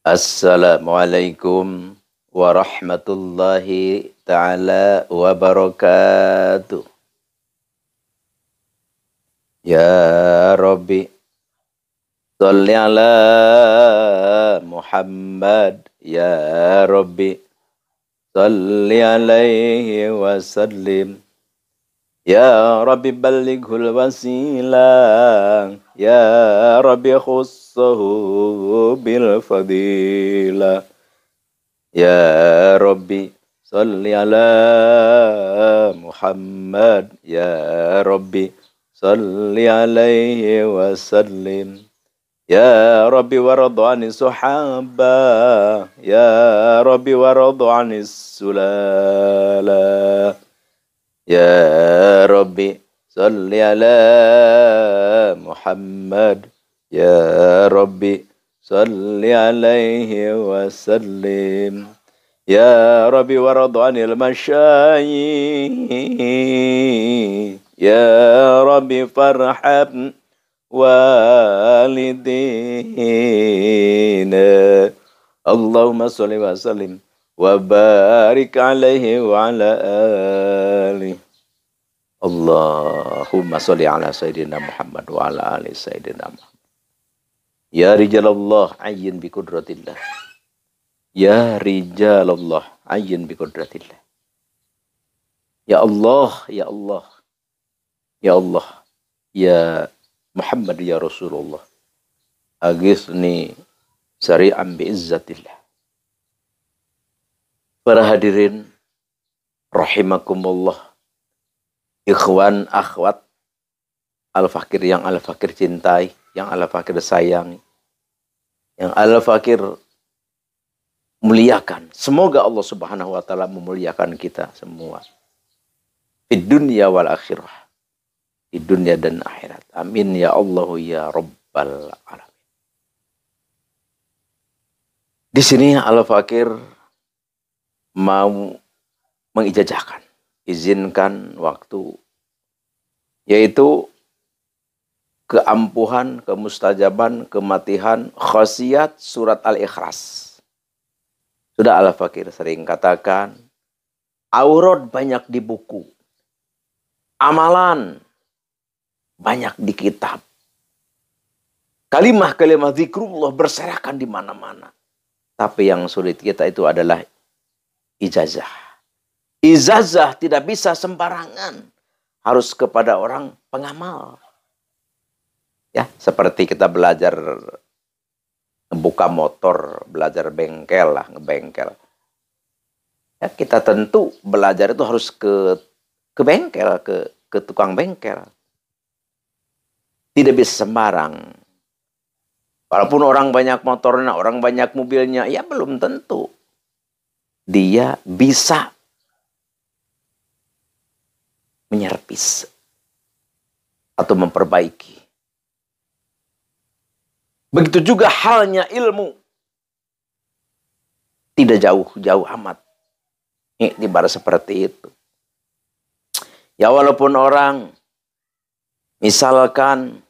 Assalamualaikum warahmatullahi ta'ala wabarakatuh. Ya Rabbi, salli ala Muhammad. Ya Rabbi, salli alaihi wa sallim. Ya Rabbi ballighul wasilah. Ya Rabbi khussahu bil fadilah. Ya Rabbi salli ala Muhammad. Ya Rabbi salli alaihi wa sallim. Ya Rabbi waradu anis sahaba. Ya Rabbi waradu anis sulala. Ya Rabbi salli ala Muhammad. Ya Rabbi salli alaihi wa sallim. Ya Rabbi waradu anil masyayikh. Ya Rabbi farham walidina. Allahumma salli wa sallim wa barik alaihi wa ala alihi. Allahumma salli ala Sayyidina Muhammad wa ala ali Sayyidina Muhammad. Ya rijalallah ayyin bi kudratillah. Ya rijalallah ayyin bi kudratillah. Ya Allah, ya Allah. Ya Allah, ya Muhammad ya Rasulullah. Aghithni sari'an bi izzatillah. Para hadirin rahimakumullah, ikhwan akhwat, al-fakir yang al-fakir cintai, yang al-fakir sayangi, yang al-fakir muliakan. Semoga Allah Subhanahu wa taala memuliakan kita semua di dunia wal akhirah, di dunia dan akhirat. Amin ya Allah ya rabbal alamin. Di sini al-fakir mau mengijazahkan, izinkan waktu, yaitu keampuhan, kemustajaban, kematihan, khasiat surat Al-Ikhlas. Sudah al-fakir sering katakan, aurat banyak di buku, amalan banyak di kitab, kalimah-kalimah zikrullah berserakan di mana-mana. Tapi yang sulit kita itu adalah ijazah. Ijazah tidak bisa sembarangan, harus kepada orang pengamal. Ya, seperti kita belajar buka motor, belajar bengkel lah, ngebengkel. Ya, kita tentu belajar itu harus ke bengkel, ke tukang bengkel. Tidak bisa sembarang. Walaupun orang banyak motornya, orang banyak mobilnya, ya belum tentu dia bisa menyerpis atau memperbaiki. Begitu juga halnya ilmu. Tidak jauh-jauh amat. Ibarat seperti itu. Ya walaupun orang misalkan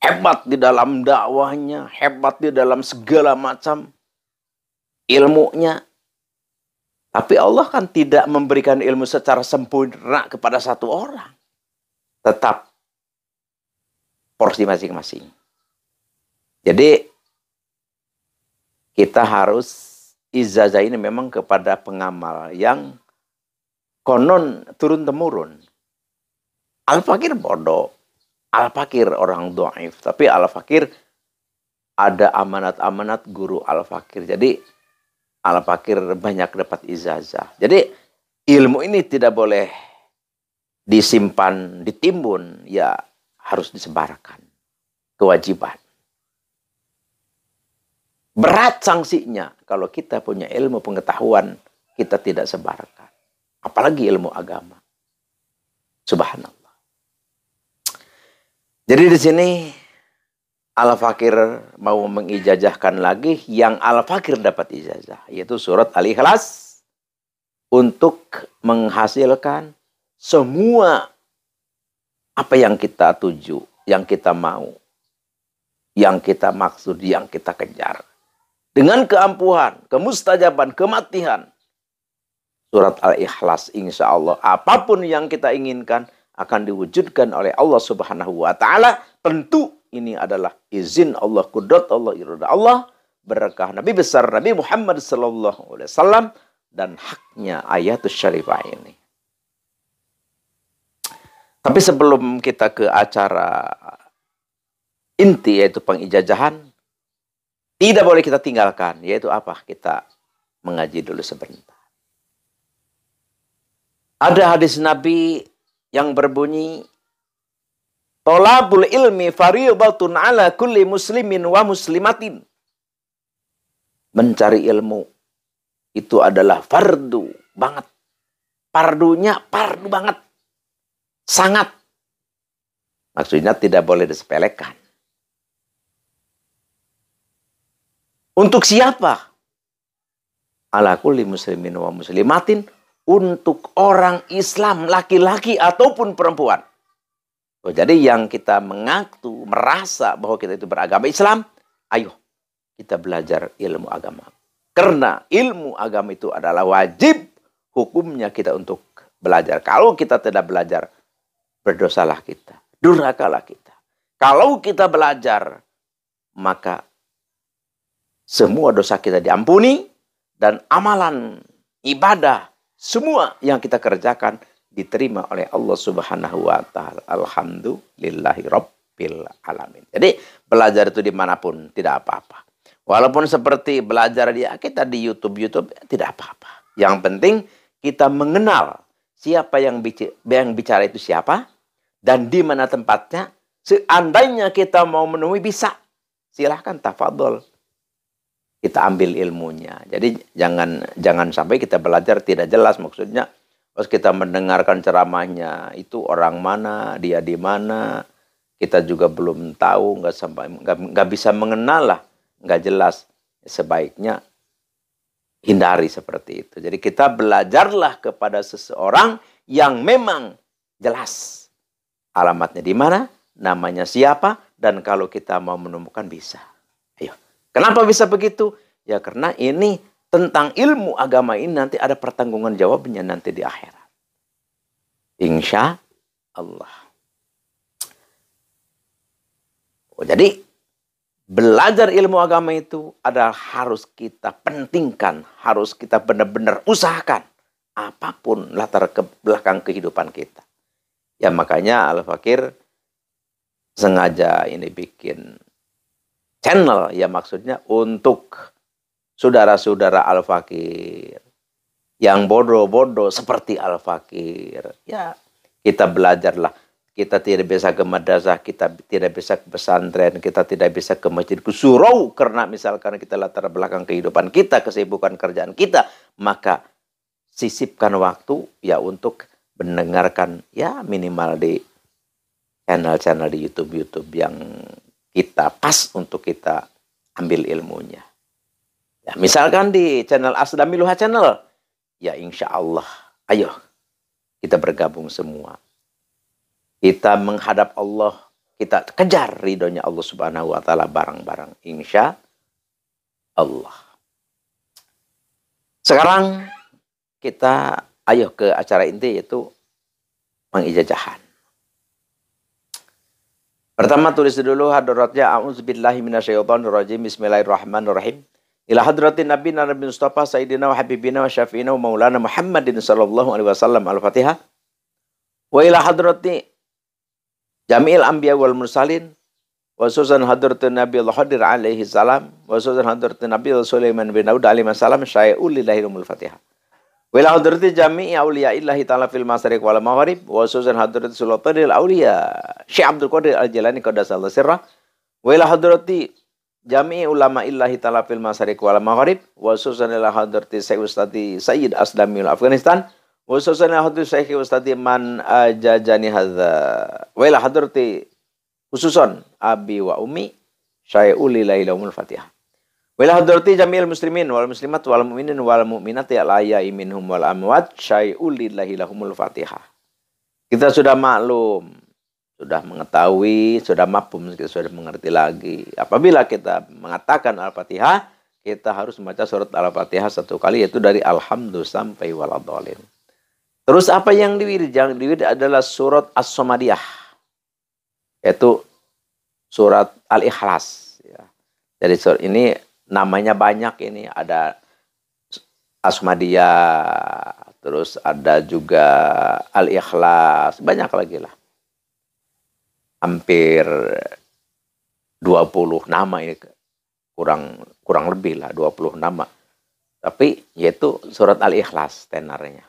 hebat di dalam dakwahnya, hebat di dalam segala macam ilmunya, tapi Allah kan tidak memberikan ilmu secara sempurna kepada satu orang. Tetap porsi masing-masing. Jadi kita harus ijazah ini memang kepada pengamal yang konon turun-temurun. Al-fakir bodoh, al-fakir orang dhaif, tapi al-fakir ada amanat-amanat guru al-fakir. Jadi al-fakir banyak dapat ijazah. Jadi ilmu ini tidak boleh disimpan, ditimbun, ya harus disebarkan. Kewajiban. Berat sanksinya kalau kita punya ilmu pengetahuan, kita tidak sebarkan. Apalagi ilmu agama. Subhanallah. Jadi di sini al-fakir mau mengijazahkan lagi yang al-fakir dapat ijazah, yaitu surat Al-Ikhlas, untuk menghasilkan semua apa yang kita tuju, yang kita mau, yang kita maksud, yang kita kejar. dengan keampuhan, kemustajaban, kematian. Surat Al-Ikhlas, insya Allah apapun yang kita inginkan akan diwujudkan oleh Allah Subhanahu wa Ta'ala. Tentu ini adalah izin Allah, kudrat Allah, irada Allah, berkah Nabi besar Nabi Muhammad sallallahu alaihi wasallam, dan haknya ayatul syarifah ini. Tapi sebelum kita ke acara inti, yaitu pengijazahan, tidak boleh kita tinggalkan, yaitu apa? Kita mengaji dulu sebentar. Ada hadis Nabi yang berbunyi, Tolabul ilmi fariidatun ala kulli muslimin wa muslimatin. Mencari ilmu itu adalah fardu banget. Fardunya fardu banget. Sangat. Maksudnya tidak boleh disepelekan. Untuk siapa? Ala kulli muslimin wa muslimatin. Untuk orang Islam, laki-laki ataupun perempuan. Jadi yang kita mengaku, merasa bahwa kita itu beragama Islam, ayo kita belajar ilmu agama. Karena ilmu agama itu adalah wajib hukumnya kita untuk belajar. Kalau kita tidak belajar, berdosalah kita, durhakalah kita. Kalau kita belajar, maka semua dosa kita diampuni dan amalan ibadah semua yang kita kerjakan diterima oleh Allah Subhanahu wa Ta'ala. Alhamdulillahi Rabbil Alamin. Jadi belajar itu dimanapun tidak apa-apa. Walaupun seperti belajar kita di YouTube tidak apa-apa. Yang penting kita mengenal siapa yang bicara itu siapa dan di mana tempatnya. Seandainya kita mau menemui bisa, silahkan tafadhol. Kita ambil ilmunya. Jadi jangan sampai kita belajar tidak jelas, maksudnya pas kita mendengarkan ceramahnya itu orang mana, dia di mana, kita juga belum tahu, nggak bisa mengenal lah, nggak jelas. Sebaiknya hindari seperti itu. Jadi kita belajarlah kepada seseorang yang memang jelas alamatnya di mana, namanya siapa, dan kalau kita mau menemukan bisa. Ayo. Kenapa bisa begitu? Ya karena ini tentang ilmu agama ini nanti ada pertanggungan jawabnya nanti di akhirat. Insya Allah. Jadi belajar ilmu agama itu adalah harus kita pentingkan. Harus kita benar-benar usahakan. Apapun latar belakang kehidupan kita. Ya makanya Al-Fakir sengaja ini bikin channel, ya maksudnya untuk saudara-saudara Al-Fakir yang bodoh-bodoh seperti Al-Fakir. Ya, kita belajarlah. Kita tidak bisa ke madrasah, kita tidak bisa ke pesantren, kita tidak bisa ke masjid surau karena misalkan kita latar belakang kehidupan kita, kesibukan kerjaan kita, maka sisipkan waktu ya untuk mendengarkan ya minimal di channel-channel di YouTube yang kita pas untuk kita ambil ilmunya. Ya, misalkan di channel Asdamiluha channel, ya insya Allah, ayo kita bergabung semua. Kita menghadap Allah, kita kejar ridhonya Allah Subhanahu wa Ta'ala bareng-bareng, insya Allah. Sekarang kita ayo ke acara inti, yaitu pengijazahan. Pertama tulis dulu hadaratnya, a'udzubillahi minasyaitonirrajim, bismillahirrahmanirrahim. Ila hadratin Nabi Mustafa Sayyidina wa Habibina wa Syafi'ina wa Maulana Muhammadin sallallahu alaihi wasallam. Al-Fatihah. Wa ila hadrati Jami'il Anbiya wal Mursalin wa susan hadratin Nabi Al-Hadir alaihi salam wa susan hadratin Nabi Sulaiman bin Daud alaihi salam syai'ul lillahi Al-Fatihah. Wa ila hadrati jami'i awliya'illahi ta'ala fil masyariq wal maghrib wa susan hadrati Sultanil Auliya Syekh Abdul Qadir Al-Jilani qaddasallahu sirrah. Wa ila hadrati jami'i ulama'illahi ta'ala fil masyariq wal maghrib wa susan ila hadrati Syekh Ustadi Sayyid Asdami Afghanistan wa susan ila hadrati Syekh Ustadi man ajajani hadza wa ila hadrati khususan abi wa ummi syai'ul lillahi lahumul Fatihah. Wala hadrati jamil muslimin wal muslimat wal mu'minin wal mu'minati al-ahya'i minhum wal amwat syai'ul lillahi lahumul Fatihah. Kita sudah maklum, sudah mengetahui, sudah mafhum, kita sudah mengerti lagi. Apabila kita mengatakan Al-Fatihah, kita harus membaca surat Al-Fatihah 1 kali, yaitu dari Alhamdulillah sampai waladhdallin. Terus apa yang diwirid? Yang diwirid adalah surat As-Samadiyah, yaitu surat Al-Ikhlas. Ya. Jadi surat ini namanya banyak, ini ada As-Samadiyah, terus ada juga Al-Ikhlas, banyak lagi lah. Hampir 20 nama ini, kurang lebih lah 20 nama. Tapi yaitu surat Al-Ikhlas tenarnya,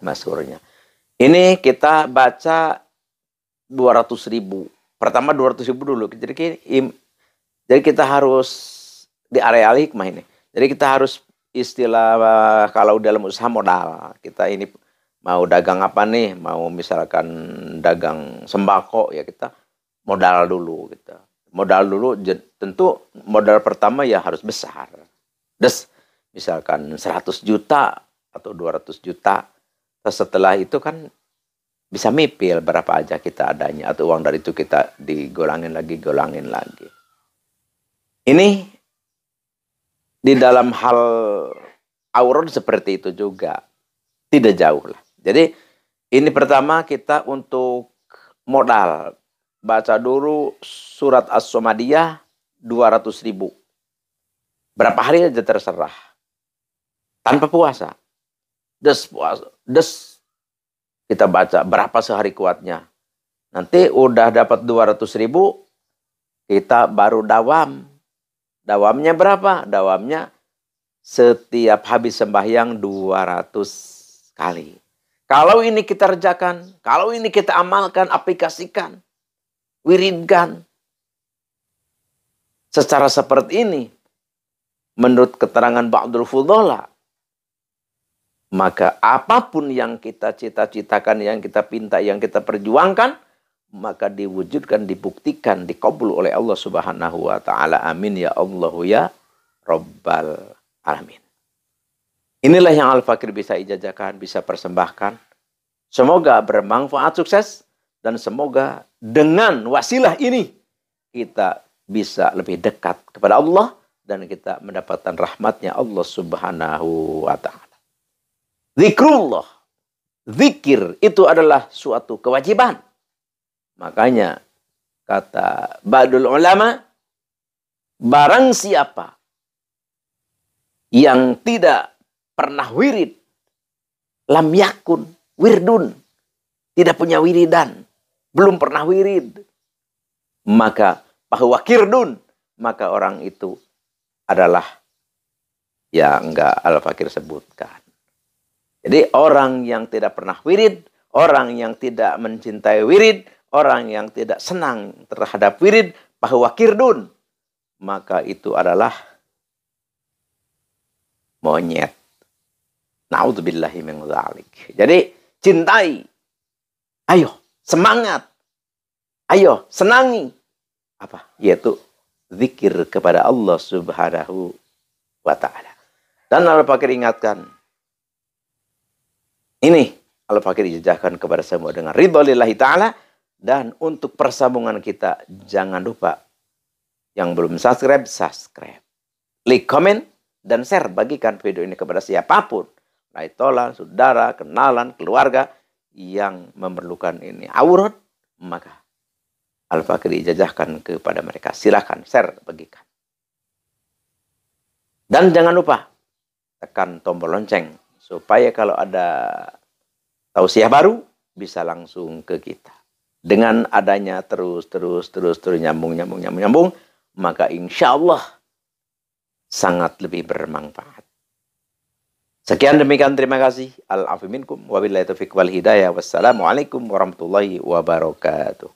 masyhurnya. Ini kita baca 200.000. Pertama 200.000 dulu. Jadi kita harus di area hikmah ini. Jadi kita harus istilah kalau dalam usaha modal. Kita ini mau dagang apa nih? Mau misalkan dagang sembako, ya kita modal dulu kita. Modal dulu, tentu modal pertama ya harus besar. Misalkan 100 juta atau 200 juta. Setelah itu kan bisa mipil berapa aja kita adanya. Atau uang dari itu kita digolangin lagi. Ini di dalam hal aurat seperti itu juga. Tidak jauh lah. Jadi ini pertama kita untuk modal. Baca dulu surat As-Samadiyah 200.000. Berapa hari aja terserah. Tanpa puasa. Kita baca berapa sehari kuatnya. Nanti udah dapat 200.000, kita baru dawam. Dawamnya berapa? Dawamnya setiap habis sembahyang 200 kali. Kalau ini kita kerjakan, kalau ini kita amalkan, aplikasikan, wiridkan secara seperti ini, menurut keterangan Ba'dul Fudhala, maka apapun yang kita cita-citakan, yang kita pinta, yang kita perjuangkan, maka diwujudkan, dibuktikan, dikabul oleh Allah Subhanahu wa taala. Amin ya Allah ya Rabbal alamin. Inilah yang Al-Fakir bisa ijazahkan, bisa persembahkan. Semoga bermanfaat, sukses, dan semoga dengan wasilah ini kita bisa lebih dekat kepada Allah dan kita mendapatkan rahmatnya Allah Subhanahu wa taala. Zikrullah, zikir itu adalah suatu kewajiban. Makanya kata ba'dul ulama, barang siapa yang tidak pernah wirid, lam yakun wirdun, tidak punya wiridan, belum pernah wirid, maka bahwa kirdun, maka orang itu adalah yang enggak Al-Fakir sebutkan. Jadi orang yang tidak pernah wirid, orang yang tidak mencintai wirid, orang yang tidak senang terhadap wirid, bahwa kirdun, maka itu adalah monyet. Na'udzubillahi min dzalik. Jadi cintai, ayo semangat, ayo senangi apa? Yaitu zikir kepada Allah Subhanahu wa taala. Dan Al-Fakir ingatkan, ini Al-Fakir dijajahkan kepada semua dengan ridha lillahi ta'ala. Dan untuk persambungan kita, jangan lupa yang belum subscribe, subscribe. Like, comment, dan share. Bagikan video ini kepada siapapun. Laitolan, saudara, kenalan, keluarga yang memerlukan ini aurat, maka Al-Fakir dijajahkan kepada mereka. Silakan share, bagikan. Dan jangan lupa tekan tombol lonceng supaya kalau ada tausiah baru bisa langsung ke kita. Dengan adanya terus nyambung, maka insya Allah sangat lebih bermanfaat. Sekian demikian, terima kasih. Al-afu minkum wabillahi taufiq wal hidayah. Wassalamualaikum warahmatullahi wabarakatuh.